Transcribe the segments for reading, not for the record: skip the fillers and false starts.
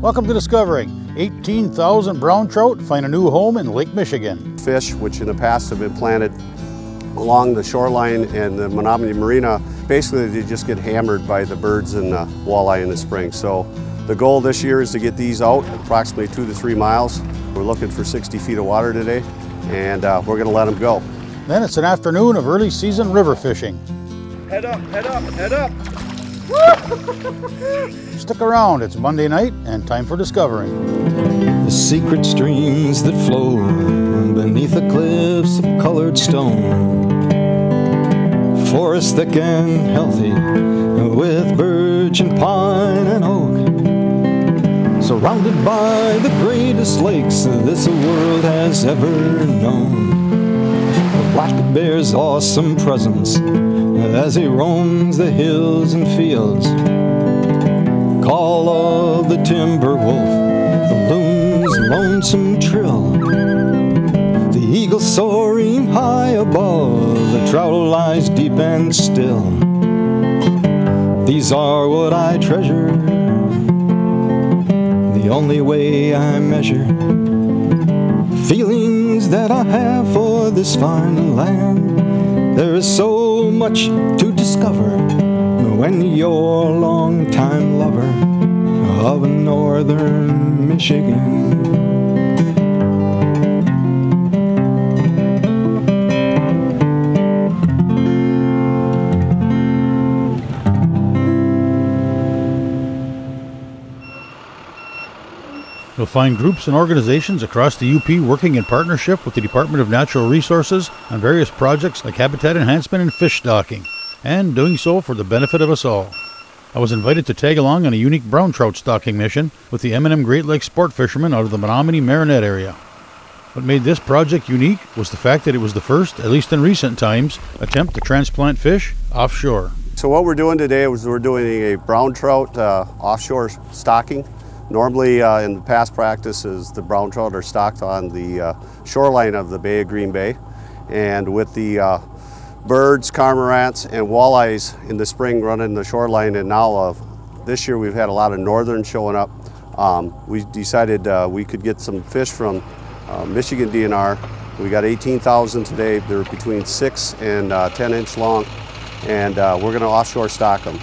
Welcome to discovering 18,000 brown trout find a new home in Lake Michigan. Fish, which in the past have been planted along the shoreline and the Menominee Marina, basically they just get hammered by the birds and the walleye in the spring. So the goal this year is to get these out approximately 2 to 3 miles. We're looking for 60 feet of water today, and we're going to let them go. Then it's an afternoon of early season river fishing. Head up, head up, head up. Stick around, it's Monday night and time for discovering. The secret streams that flow beneath the cliffs of colored stone. Forests thick and healthy with birch and pine and oak. Surrounded by the greatest lakes this world has ever known. The black bear's awesome presence as he roams the hills and fields. Call of the timber wolf, the loon's lonesome trill, the eagle soaring high above, the trout lies deep and still. These are what I treasure, the only way I measure feelings that I have for this fine land. There is so much to discover when you're a long-time lover of northern Michigan. You'll find groups and organizations across the UP working in partnership with the Department of Natural Resources on various projects like habitat enhancement and fish stocking, and doing so for the benefit of us all. I was invited to tag along on a unique brown trout stocking mission with the M&M Great Lakes sport fishermen out of the Menominee Marinette area. What made this project unique was the fact that it was the first, at least in recent times, attempt to transplant fish offshore. So what we're doing today is we're doing a brown trout offshore stocking. Normally in the past practices, the brown trout are stocked on the shoreline of the Bay of Green Bay. And with the birds, cormorants, and walleyes in the spring running the shoreline, and now this year we've had a lot of northern showing up. We decided we could get some fish from Michigan DNR. We got 18,000 today. They're between 6 and 10 inch long, and we're going to offshore stock them.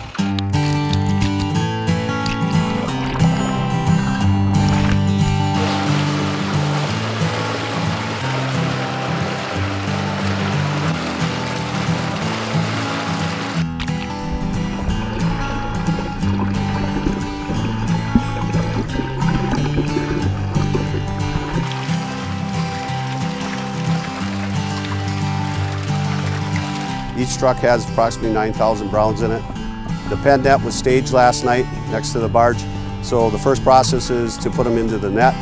Each truck has approximately 9,000 browns in it. The pen net was staged last night next to the barge. So the first process is to put them into the net.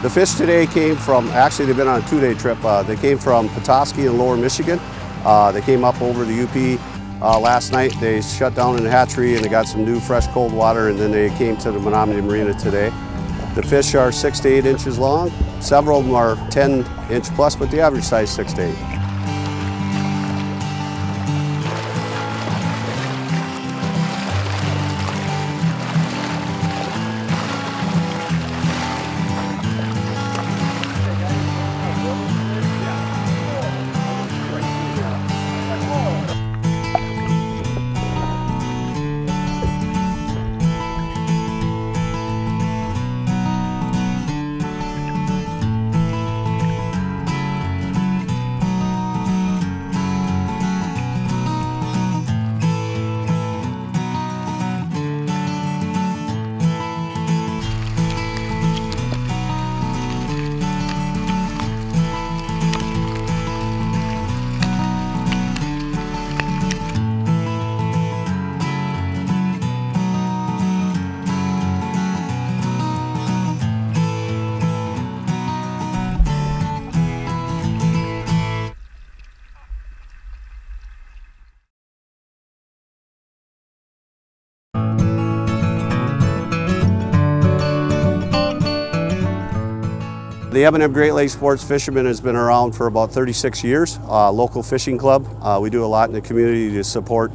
The fish today came from, actually they've been on a 2-day trip. They came from Petoskey in Lower Michigan. They came up over the UP last night. They shut down in the hatchery and they got some new fresh cold water, and then they came to the Menominee Marina today. The fish are 6 to 8 inches long. Several of them are 10 inch plus, but the average size 6 to 8. The M&M Great Lakes Sports Fishermen has been around for about 36 years, local fishing club. We do a lot in the community to support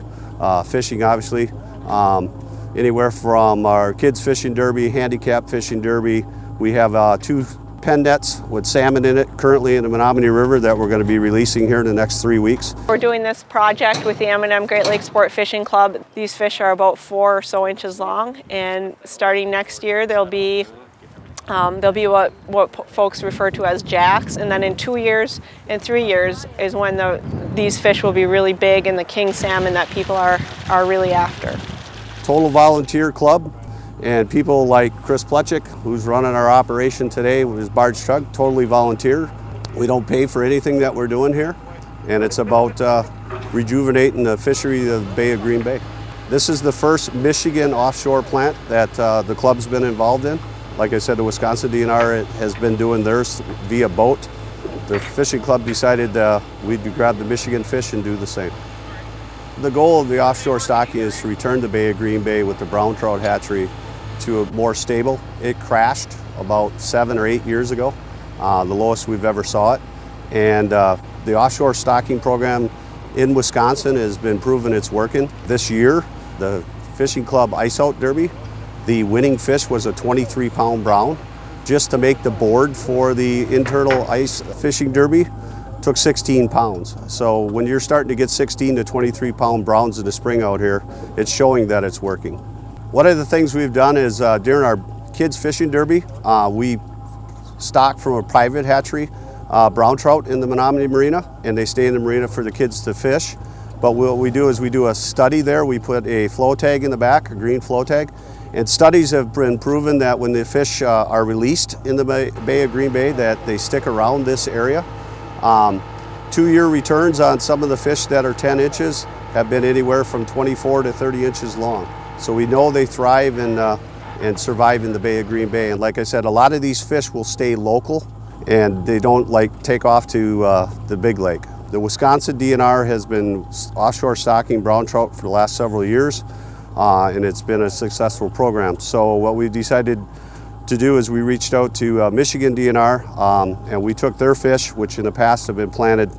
fishing, obviously. Anywhere from our kids fishing derby, handicap fishing derby. We have 2 pen nets with salmon in it currently in the Menominee River that we're going to be releasing here in the next 3 weeks. We're doing this project with the M&M Great Lakes Sport Fishing Club. These fish are about 4 or so inches long, and starting next year they'll be what folks refer to as jacks, and then in 2 years and 3 years is when these fish will be really big and the king salmon that people are really after. Total volunteer club, and people like Chris Plechik, who's running our operation today with his barge truck, totally volunteer. We don't pay for anything that we're doing here, and it's about rejuvenating the fishery of the Bay of Green Bay. This is the first Michigan offshore plant that the club's been involved in. Like I said, the Wisconsin DNR has been doing theirs via boat. The fishing club decided we'd grab the Michigan fish and do the same. The goal of the offshore stocking is to return the Bay of Green Bay with the brown trout hatchery to a more stable. It crashed about 7 or 8 years ago, the lowest we've ever saw it. And the offshore stocking program in Wisconsin has been proven it's working. This year, the Fishing Club Ice Out Derby, the winning fish was a 23-pound brown. Just to make the board for the internal ice fishing derby, took 16 pounds. So when you're starting to get 16 to 23-pound browns in the spring out here, it's showing that it's working. One of the things we've done is during our kids fishing derby, we stock from a private hatchery brown trout in the Menominee Marina, and they stay in the marina for the kids to fish. But what we do is we do a study there. We put a flow tag in the back, a green flow tag, and studies have been proven that when the fish are released in the Bay of Green Bay, that they stick around this area. 2-year returns on some of the fish that are 10 inches have been anywhere from 24 to 30 inches long. So we know they thrive and survive in the Bay of Green Bay. And like I said, a lot of these fish will stay local, and they don't take off to the big lake. The Wisconsin DNR has been offshore stocking brown trout for the last several years, and it's been a successful program. So what we decided to do is we reached out to Michigan DNR, and we took their fish, which in the past have been planted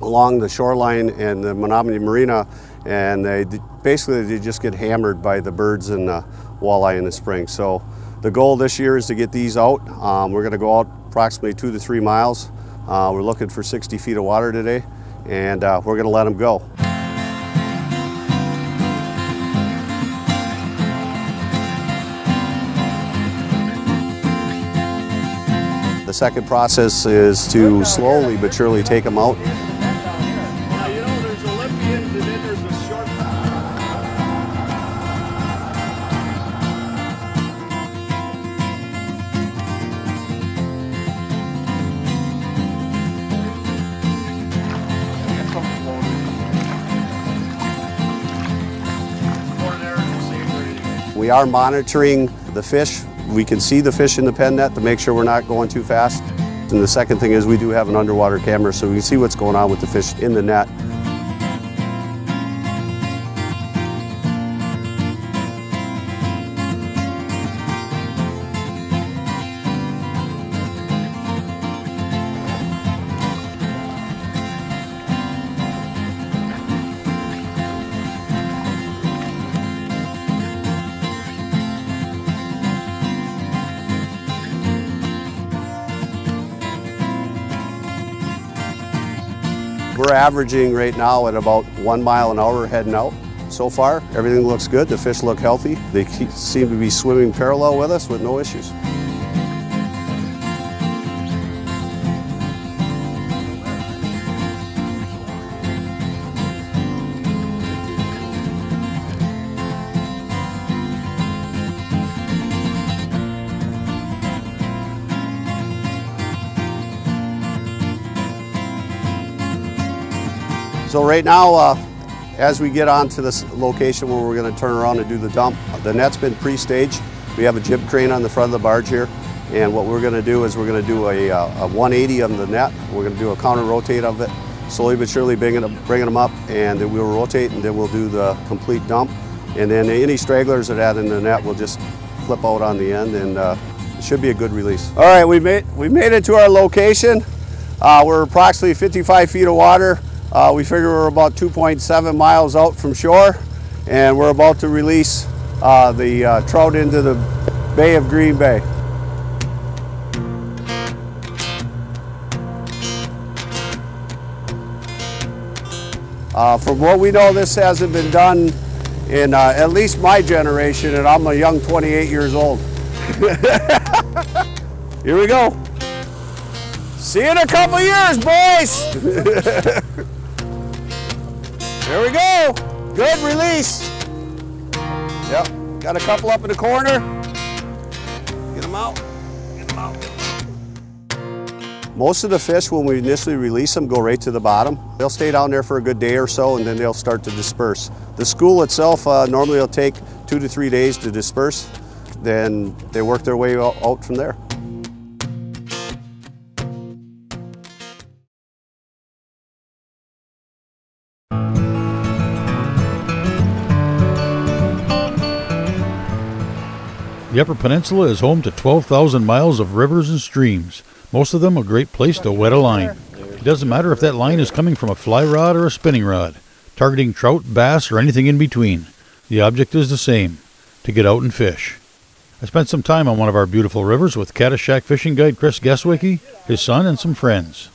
along the shoreline and the Menominee Marina, and they just get hammered by the birds and walleye in the spring. So the goal this year is to get these out. We're going to go out approximately 2 to 3 miles. We're looking for 60 feet of water today, and we're going to let them go. The second process is to slowly but surely take them out. Now, you know, there's Olympians and then there's a short. We are monitoring the fish. We can see the fish in the pen net to make sure we're not going too fast. And the second thing is we do have an underwater camera, so we can see what's going on with the fish in the net. We're averaging right now at about 1 mile an hour heading out so far. Everything looks good, the fish look healthy. They seem to be swimming parallel with us with no issues. So right now, as we get onto this location where we're going to turn around and do the dump, the net's been pre-staged. We have a jib crane on the front of the barge here, and what we're going to do is we're going to do a 180 on the net. We're going to do a counter rotate of it, slowly but surely bringing them up, and then we'll rotate, and then we'll do the complete dump. And then any stragglers that add in the net will just flip out on the end, and it should be a good release. All right, we made it to our location. We're approximately 55 feet of water. We figure we're about 2.7 miles out from shore, and we're about to release the trout into the Bay of Green Bay. From what we know, this hasn't been done in at least my generation, and I'm a young 28 years old. Here we go. See you in a couple years, boys. There we go. Good release. Yep, got a couple up in the corner. Get them out. Get them out. Most of the fish, when we initially release them, go right to the bottom. They'll stay down there for a good day or so, and then they'll start to disperse. The school itself normally will take 2 to 3 days to disperse. Then they work their way out from there. The Upper Peninsula is home to 12,000 miles of rivers and streams, most of them a great place to wet a line. It doesn't matter if that line is coming from a fly rod or a spinning rod, targeting trout, bass, or anything in between. The object is the same, to get out and fish. I spent some time on one of our beautiful rivers with Caddis Shack Fishing guide Chris Gestwicki, his son, and some friends.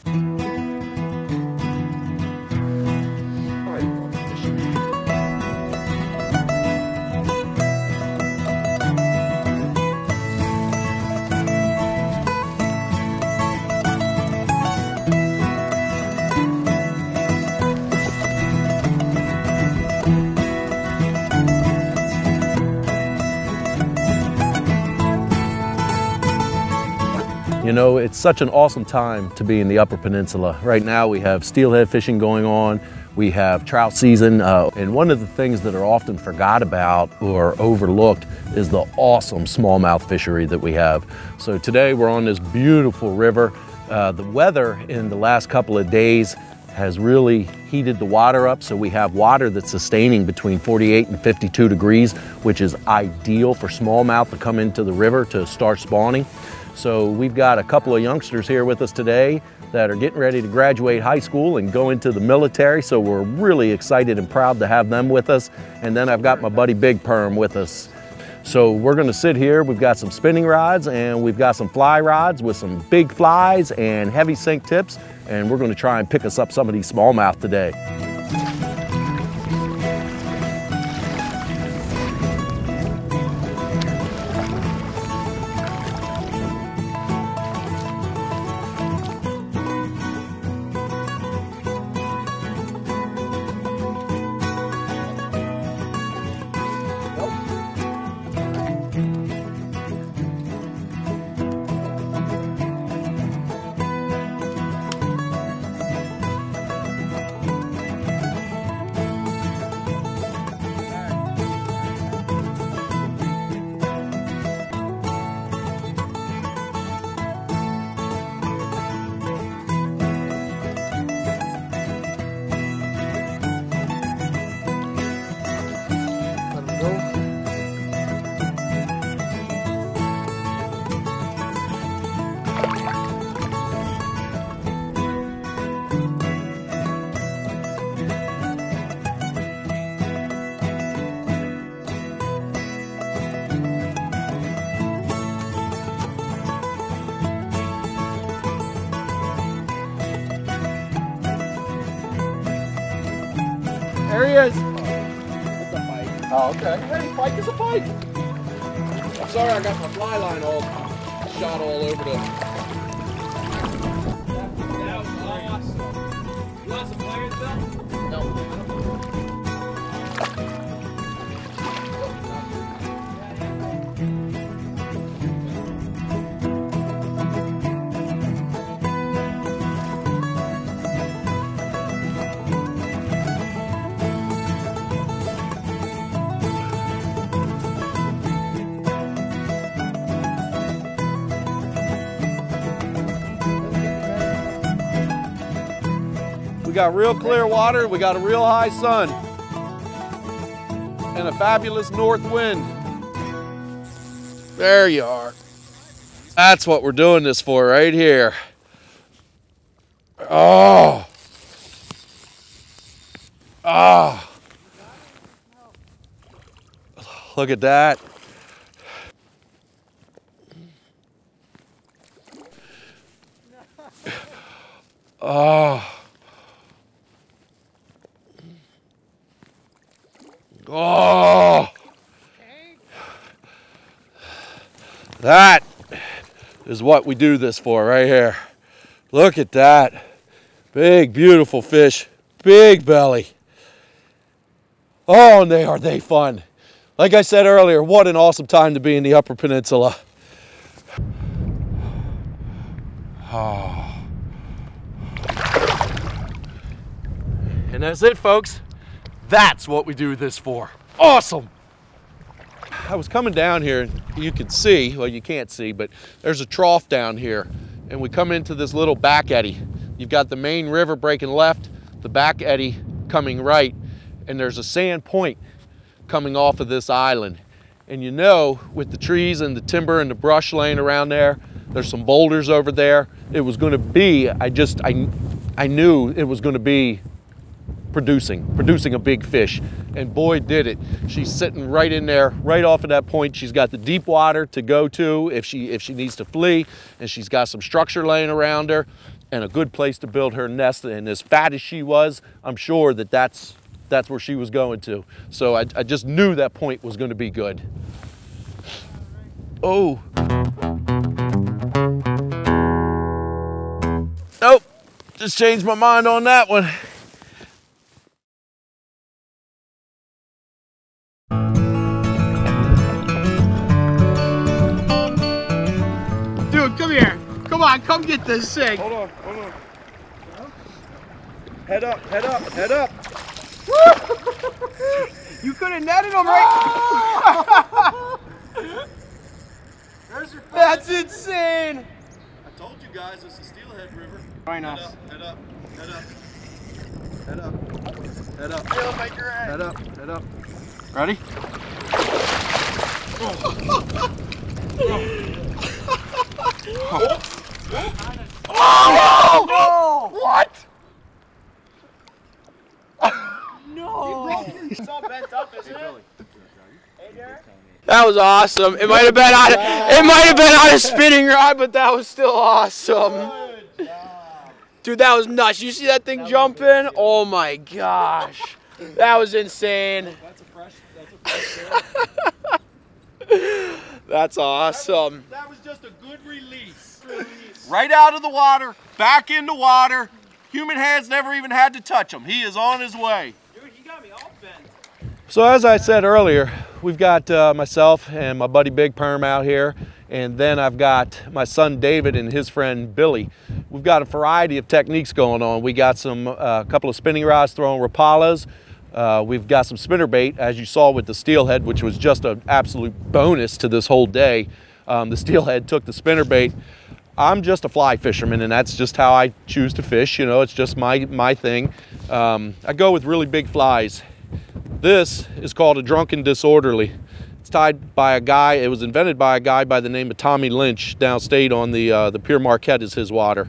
You know, it's such an awesome time to be in the Upper Peninsula. Right now we have steelhead fishing going on, we have trout season, and one of the things that are often forgot about or overlooked is the awesome smallmouth fishery that we have. So today we're on this beautiful river. The weather in the last couple of days has really heated the water up, so we have water that's sustaining between 48 and 52 degrees, which is ideal for smallmouth to come into the river to start spawning. So we've got a couple of youngsters here with us today that are getting ready to graduate high school and go into the military, so we're really excited and proud to have them with us. And then I've got my buddy Big Perm with us. So we're gonna sit here, we've got some spinning rods and we've got some fly rods with some big flies and heavy sink tips, and we're gonna try and pick us up some of these smallmouth today. There he is. It's a pike. Oh, okay. Hey, pike is a pike. I'm sorry I got my fly line all shot all over the... That was awesome. You want some fire stuff? No. We got real clear water, we got a real high sun, and a fabulous north wind. There you are. That's what we're doing this for right here. Oh. Oh. Look at that. Oh. Oh. That is what we do this for right here. Look at that. Big, beautiful fish. Big belly. Oh, and are they fun. Like I said earlier, what an awesome time to be in the Upper Peninsula. Oh. And that's it, folks. That's what we do this for. Awesome. I was coming down here, and you can see, well, you can't see, but there's a trough down here, and we come into this little back eddy. You've got the main river breaking left, the back eddy coming right, and there's a sand point coming off of this island. And you know, with the trees and the timber and the brush laying around there, there's some boulders over there. It was going to be, I knew it was going to be producing a big fish, and boy did it. She's sitting right in there, right off of that point. She's got the deep water to go to if she needs to flee, and she's got some structure laying around her and a good place to build her nest. And as fat as she was, I'm sure that's where she was going to. So I just knew that point was going to be good. Oh. Nope, just changed my mind on that one. Dude, come here. Come on, come get this thing. Hold on. Head up, head up, head up. You could have netted him right. That's insane. I told you guys it's the Steelhead River. Join us. Head up, head up, head up, head up, Feel like you're at. head up, head up. Ready? Oh! What? No! It's all bent up, isn't it? That was awesome. It might have been on a spinning rod, but that was still awesome. Dude, that was nuts. You see that thing jumping? Oh my gosh. That was insane. That's awesome. That was just a good release. Right out of the water, back into water. Human hands never even had to touch him. He is on his way. Dude, he got me all bent. So as I said earlier, we've got myself and my buddy Big Perm out here, and then I've got my son David and his friend Billy. We've got a variety of techniques going on. We got some couple of spinning rods throwing rapalas. We've got some spinnerbait, as you saw with the steelhead, which was just an absolute bonus to this whole day. The steelhead took the spinnerbait. I'm just a fly fisherman, and that's just how I choose to fish. You know, it's just my thing. I go with really big flies. This is called a drunken disorderly. It's tied by a guy. It was invented by a guy by the name of Tommy Lynch downstate on the Pier Marquette is his water.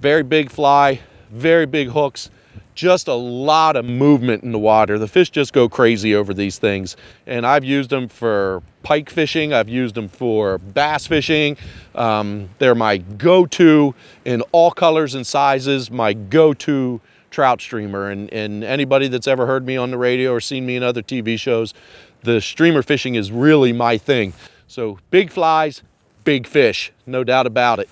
Very big fly, very big hooks. Just a lot of movement in the water. The fish just go crazy over these things. And I've used them for pike fishing. I've used them for bass fishing. They're my go-to in all colors and sizes, my go-to trout streamer. And anybody that's ever heard me on the radio or seen me in other TV shows, the streamer fishing is really my thing. So big flies, big fish, no doubt about it.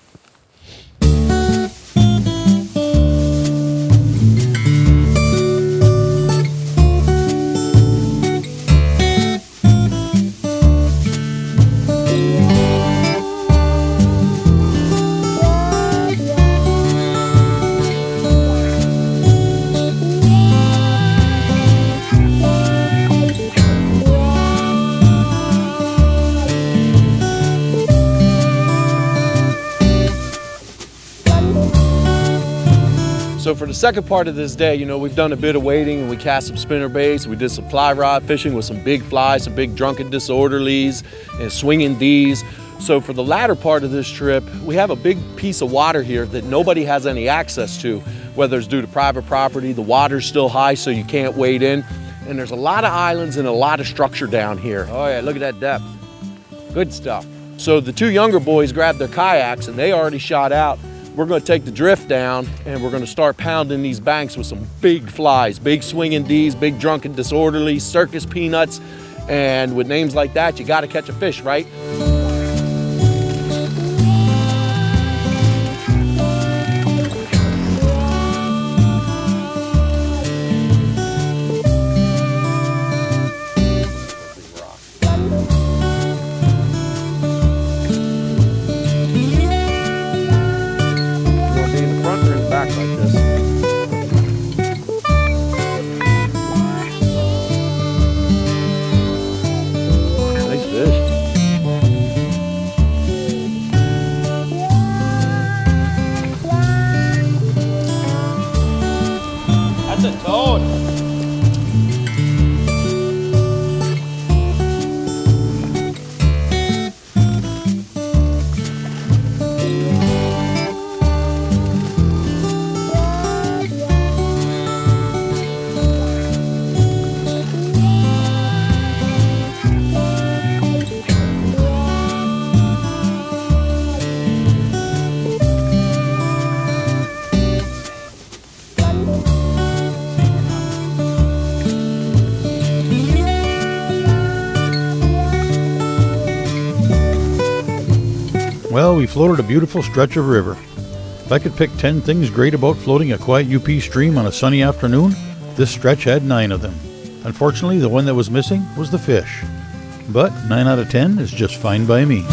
So for the second part of this day, you know, we've done a bit of wading and we cast some spinner baits. We did some fly rod fishing with some big flies, some big drunken disorderlies and swinging D's. So for the latter part of this trip, we have a big piece of water here that nobody has any access to, whether it's due to private property, the water's still high so you can't wade in, and there's a lot of islands and a lot of structure down here. Oh yeah, look at that depth. Good stuff. So the two younger boys grabbed their kayaks and they already shot out. We're gonna take the drift down and we're gonna start pounding these banks with some big flies, big swinging D's, big drunken disorderlies, circus peanuts, and with names like that, you gotta catch a fish, right? Well, we floated a beautiful stretch of river. If I could pick 10 things great about floating a quiet UP stream on a sunny afternoon, this stretch had 9 of them. Unfortunately, the one that was missing was the fish. But 9 out of 10 is just fine by me.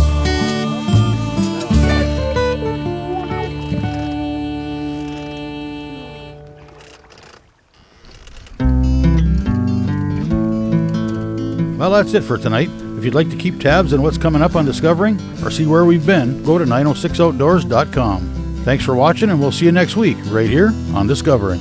Well, that's it for tonight. If you'd like to keep tabs on what's coming up on Discovering or see where we've been, go to 906outdoors.com. Thanks for watching, and we'll see you next week right here on Discovering.